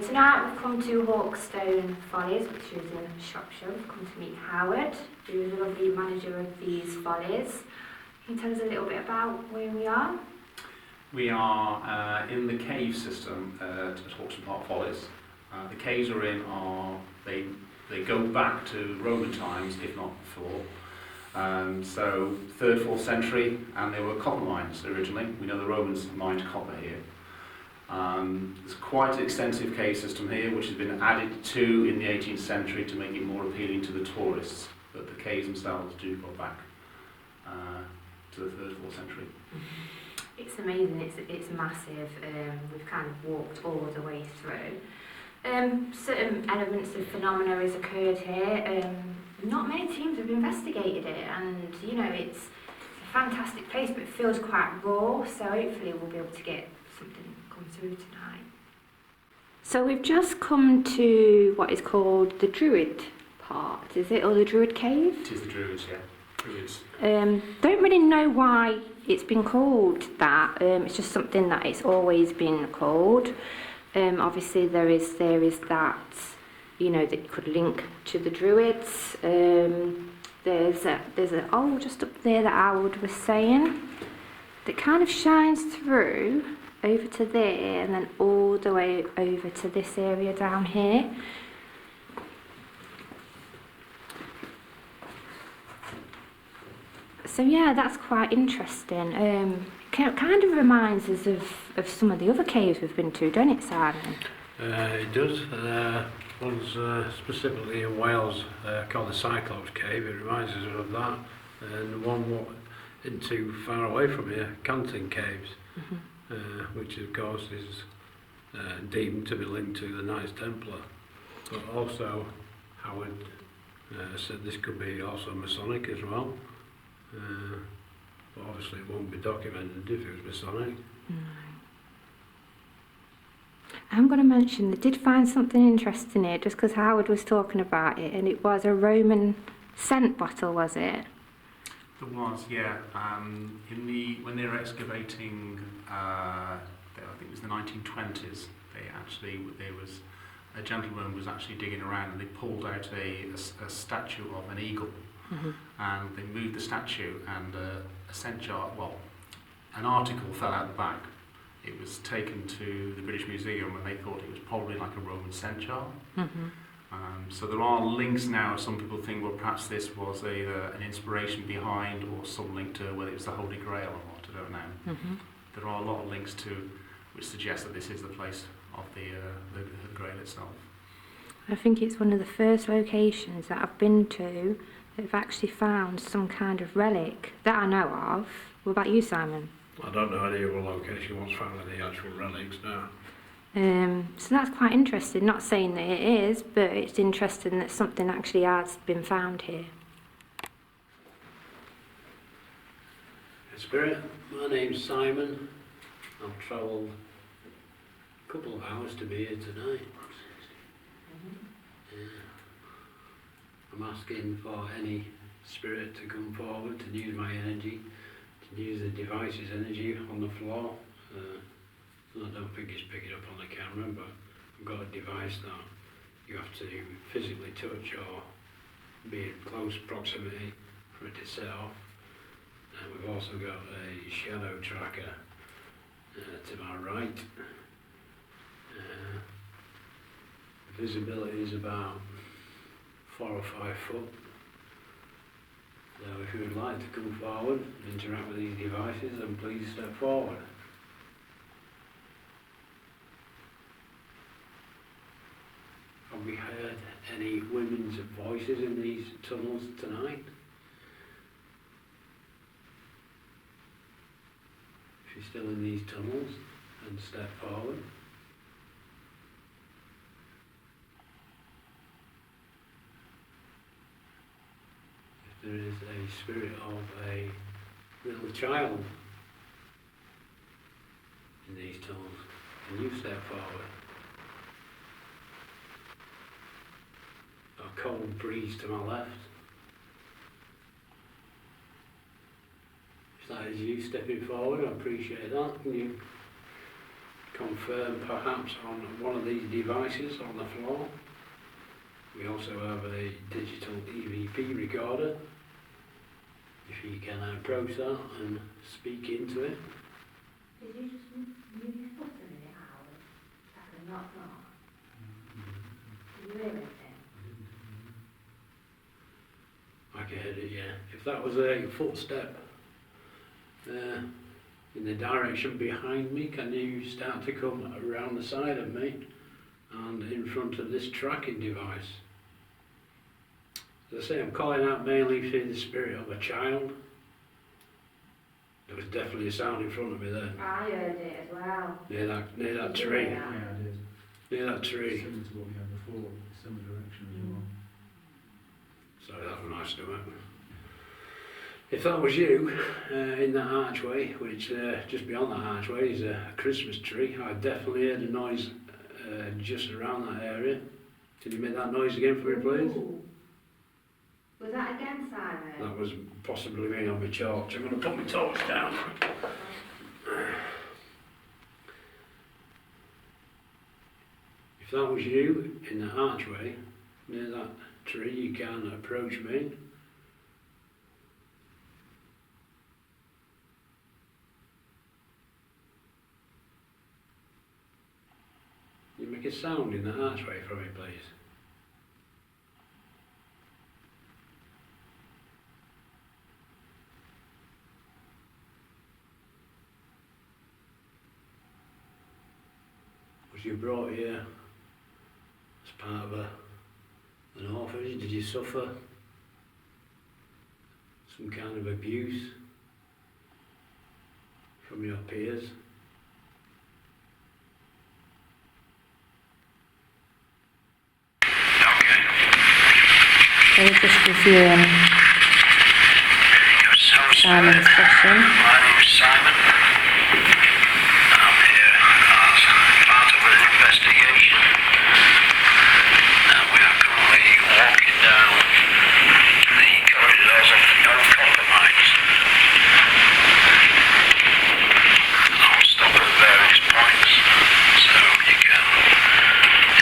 Tonight we've come to Hawkstone Follies, which is in Shropshire. We've come to meet Howard, who is the lovely manager of these follies. Can you tell us a little bit about where we are? We are in the cave system at Hawkstone Follies. The caves are they go back to Roman times, if not before. So 3rd, 4th century, and they were copper mines originally. We know the Romans mined copper here. There's quite an extensive cave system here, which has been added to in the 18th century to make it more appealing to the tourists. But the caves themselves do go back to the 3rd, 4th century. It's amazing. It's massive. We've kind of walked all the way through. Certain elements of phenomena has occurred here. Not many teams have investigated it, and you know it's a fantastic place, but it feels quite raw. So hopefully we'll be able to get something come through tonight. So we've just come to what is called the Druid part, is it, or the Druid Cave? It is the Druids, yeah. Druids. Don't really know why it's been called that. It's just something that it's always been called. Obviously there is that, you know, that you could link to the Druids. There's a just up there that Howard was saying that kind of shines through over to there and then all the way over to this area down here. So yeah, that's quite interesting. Kind of reminds us of some of the other caves we've been to, don't it, Simon? It does. One's specifically in Wales called the Cyclops Cave. It reminds us of that. And one isn't too far away from here, Canton Caves, which of course is deemed to be linked to the Knights Templar. But also, Howard said this could be also Masonic as well. But obviously it won't be documented if it was Masonic. I'm going to mention, they did find something interesting here, just because Howard was talking about it, and it was a Roman scent bottle, was it? There was, yeah. When they were excavating, I think it was the 1920s, there was a gentleman was actually digging around, and they pulled out a statue of an eagle, and they moved the statue, and a scent jar, an article fell out the back. It was taken to the British Museum, and they thought it was probably like a Roman scent jar. So there are links now. Some people think, well, perhaps this was an inspiration behind, or some link to whether it was the Holy Grail or what. I don't know. There are a lot of links to which suggest that this is the place of the Grail itself. I think it's one of the first locations that I've been to that have actually found some kind of relic that I know of. What about you, Simon? I don't know any other location what's found any actual relics now. So that's quite interesting. Not saying that it is, but it's interesting that something actually has been found here. Spirit, my name's Simon. I've travelled a couple of hours to be here tonight. I'm asking for any spirit to come forward to use my energy, to use the device's energy on the floor. I don't think it's picking up on the camera, but I've got a device that you have to physically touch or be in close proximity for it to set off. And we've also got a shadow tracker to my right. Visibility is about 4 or 5 foot. So if you would like to come forward and interact with these devices, then please step forward. Have we heard any women's voices in these tunnels tonight? If you're still in these tunnels, then step forward. There is a spirit of a little child in these tunnels, and you step forward. A cold breeze to my left. If that is you stepping forward, I appreciate that. Can you confirm perhaps on one of these devices on the floor. We also have a digital EVP recorder. If you can approach that and speak into it. Did you just move your foot a minute out? Like a knock knock? Did you hear anything? I can hear it, yeah. If that was a footstep in the direction behind me, can you start to come around the side of me and in front of this tracking device? As I say, I'm calling out mainly through the spirit of a child. There was definitely a sound in front of me then. I heard it as well. Near that Did you tree. hear Yeah, that? I did. Near that tree. Similar to what we had before, similar direction as well. Sorry, that was nice, didn't it? If that was you, in that archway, which just beyond that archway is a Christmas tree, I definitely heard a noise just around that area. Can you make that noise again for me, please? Ooh. Was that again, Simon? That was possibly me on my torch. I'm going to put my torch down. If that was you in the archway near that tree, you can approach me. You make a sound in the archway for me, please. Was you brought here as part of an orphanage? Did you suffer some kind of abuse from your peers? So we're just reviewing Simon's question. My name is Simon. I'm here as part of an investigation. And we are currently walking down the corridors of no compromise. I'll stop at various points so you can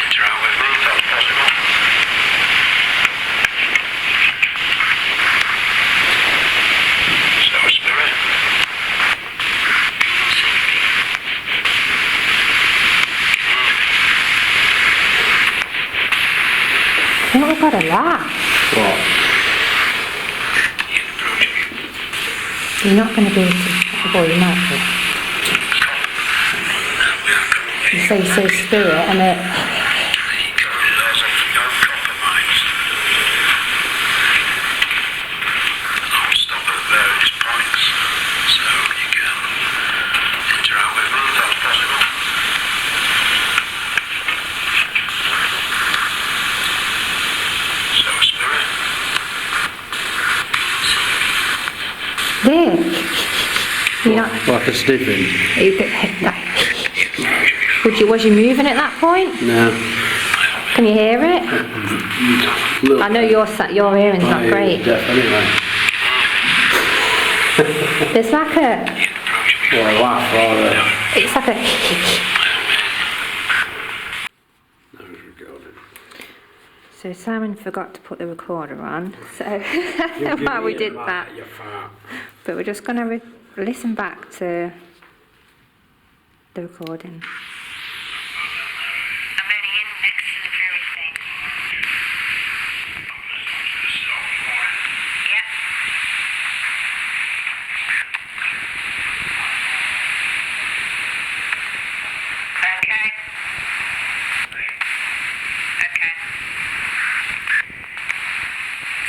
interact with me if that's possible. So, Spirit, I think we've got a lot. what? You're not going to be able to... Well, you might be. You say spirit and it... The corridors of no compromise. I'll stop at various points so you can interact with me if that's possible. So, Spirit, There. You're not... like a sniffing? Was you moving at that point? No. Can you hear it? Look, I know your hearing's not great. Definitely. There's like a... Or a laugh or a... It's like a... No, it's recorded. So Simon forgot to put the recorder on, so while we did that. You fart. But we're just going to listen back to the recording. I'm only in next to the jury thing. Yeah. Okay. Okay.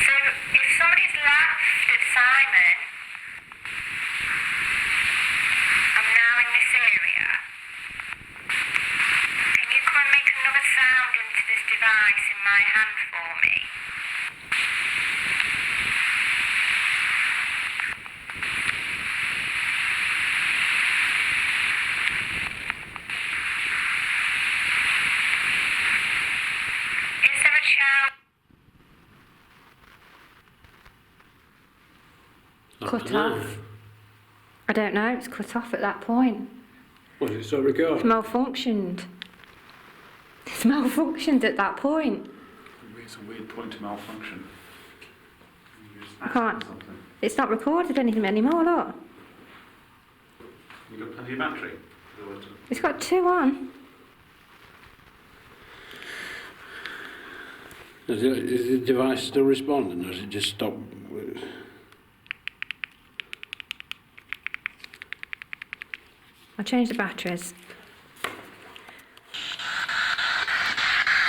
So if somebody's laughed at Simon, I'm now in this area. Can you come and make another sound into this device in my hand for me? Is there a child? Cut off. I don't know, it's cut off at that point. Was it so It's recorded? malfunctioned. It's malfunctioned at that point. It's a weird point to malfunction. You just I can't. something. It's not recorded anything anymore, look. You got plenty of battery? It's got 2 on. Is the device still responding, or has it just stopped? I'll change the batteries.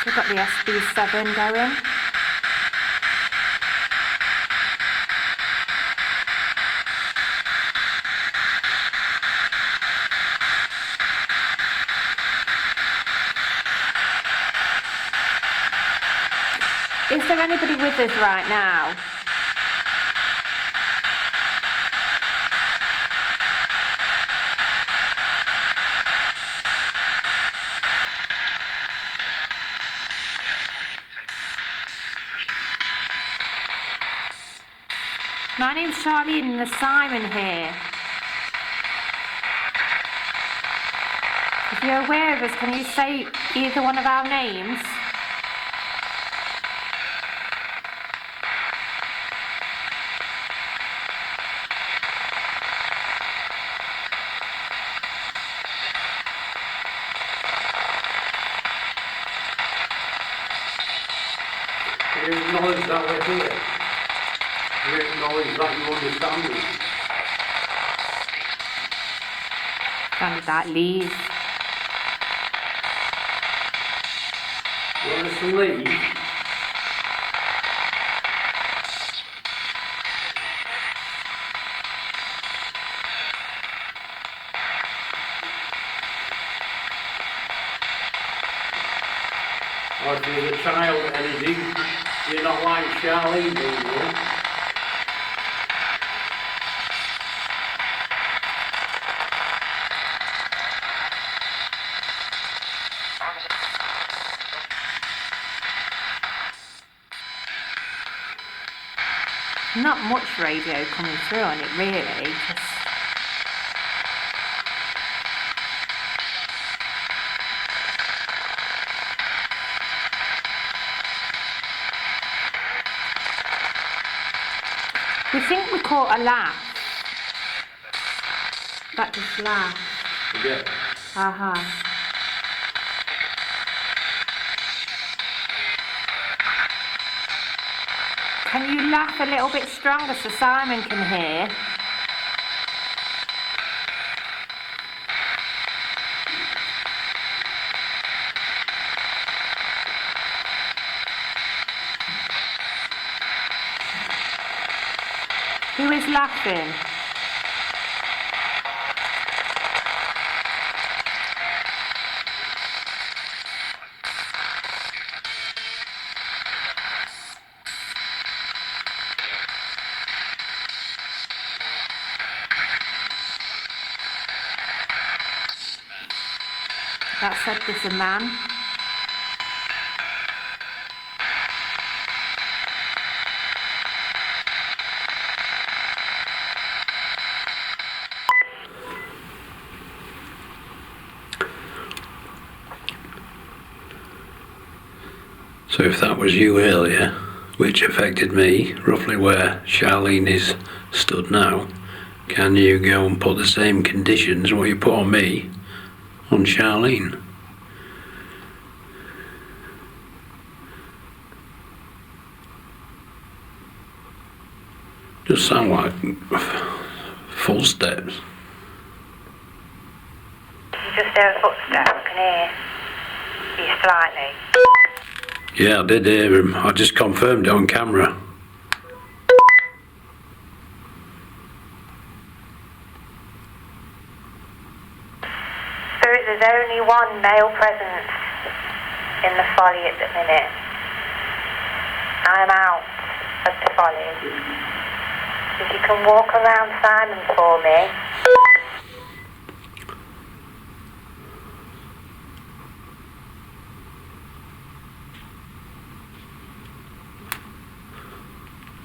We've got the SB7 going. Is there anybody with us right now? My name's Charlene and Simon here. If you're aware of us, can you say either one of our names? You acknowledge that we're here. You acknowledge that you understand us. Sounded like leave. You want us to leave? Or if you're the child energy, you're not like Charlene, do you? Not much radio coming through on it really, just we think we caught a laugh. That just laugh. Yeah. Aha. Can you laugh a little bit stronger so Simon can hear? Who is laughing? That said there's a man. So if that was you earlier, which affected me, roughly where Charlene is stood now, can you go and put the same conditions what you put on me on Charlene? Just sound like full steps. You just hear a footstep, I can hear you slightly. Yeah, I did hear him. I just confirmed it on camera. Spirit, there's only one male presence in the folly at the minute. I'm out of the folly. If you can walk around Simon for me.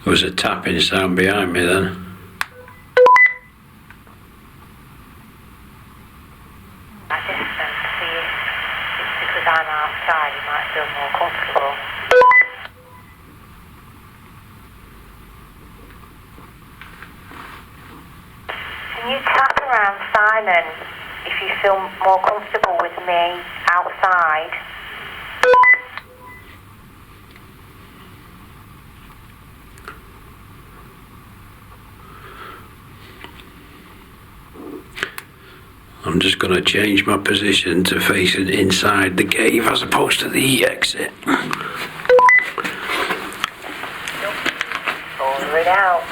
There was a tapping sound behind me then. because I'm outside, you might feel more comfortable. Can you tap around Simon if you feel more comfortable with me outside? I'm just going to change my position to facing inside the cave as opposed to the exit. Follow it out.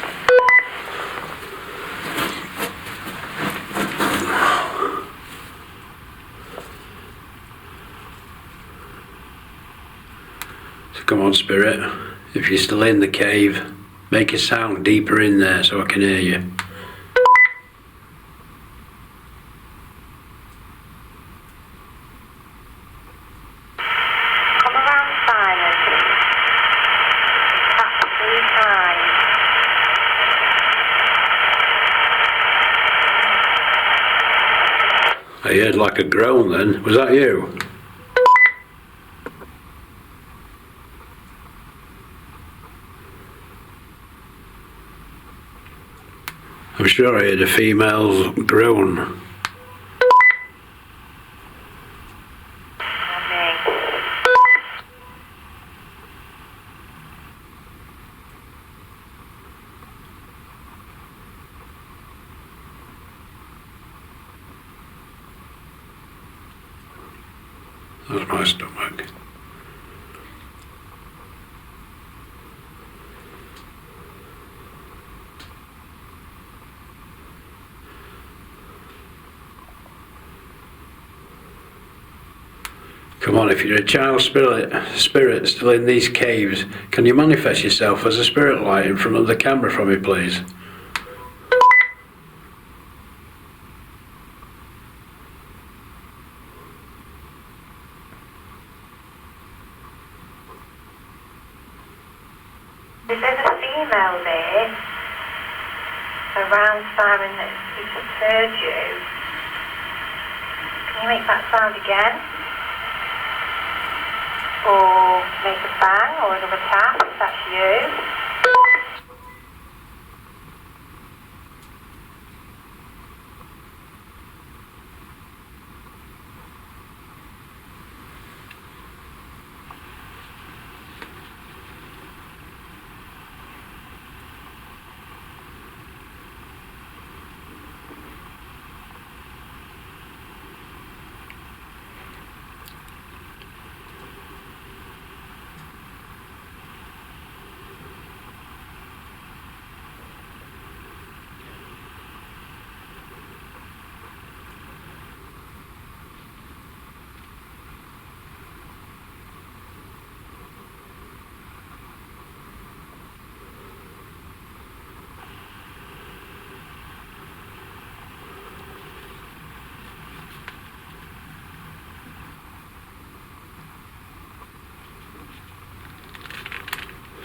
So come on, Spirit. If you're still in the cave, make a sound deeper in there so I can hear you. I heard like a groan then. Was that you? I'm sure I heard a female groan. That's my stomach. Come on, if you're a child spirit still in these caves, can you manifest yourself as a spirit light in front of the camera for me, please? There's a female there around Simon that has heard you. Can you make that sound again? Or make a bang or another tap if that's you.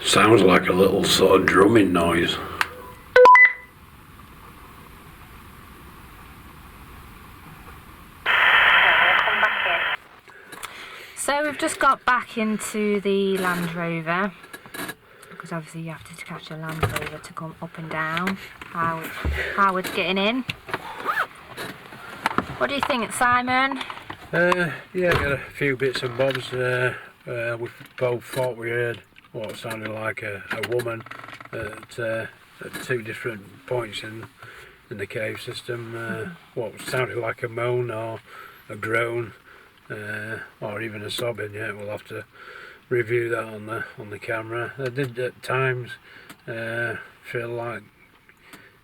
Sounds like a little sort of drumming noise. So we've just got back into the Land Rover, because obviously you have to catch a Land Rover to come up and down. Howard's getting in. What do you think, Simon? Yeah, got a few bits and bobs. We both thought we heard what sounded like a woman at two different points in the cave system. What sounded like a moan or a groan, or even a sobbing. Yeah, we'll have to review that on the camera. I did at times feel like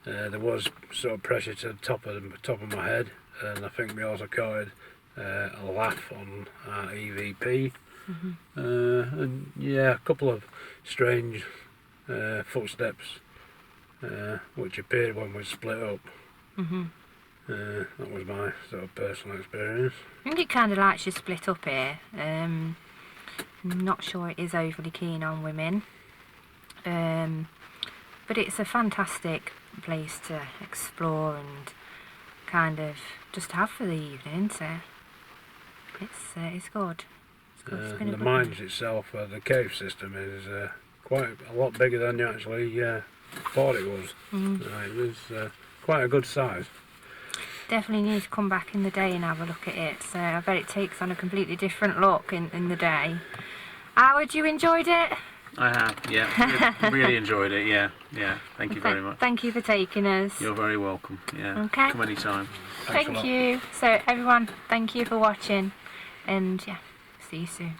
there was sort of pressure to the top of my head, and I think we also caught a laugh on our EVP. And yeah, a couple of strange footsteps which appeared when we split up. That was my sort of personal experience. I think it kind of likes you split up here. Not sure it is overly keen on women, but it's a fantastic place to explore and kind of just have for the evening, isn't it? It's good. It's good. It's been a The good mines itself, the cave system is quite a lot bigger than you actually thought it was. It was quite a good size. Definitely need to come back in the day and have a look at it. So I bet it takes on a completely different look in the day. Howard, you enjoyed it? I have, yeah. Really enjoyed it, yeah. Thank you very much. Thank you for taking us. You're very welcome, yeah. Okay. Come anytime. Thanks a lot. Thank you. So everyone, thank you for watching, and yeah, see you soon.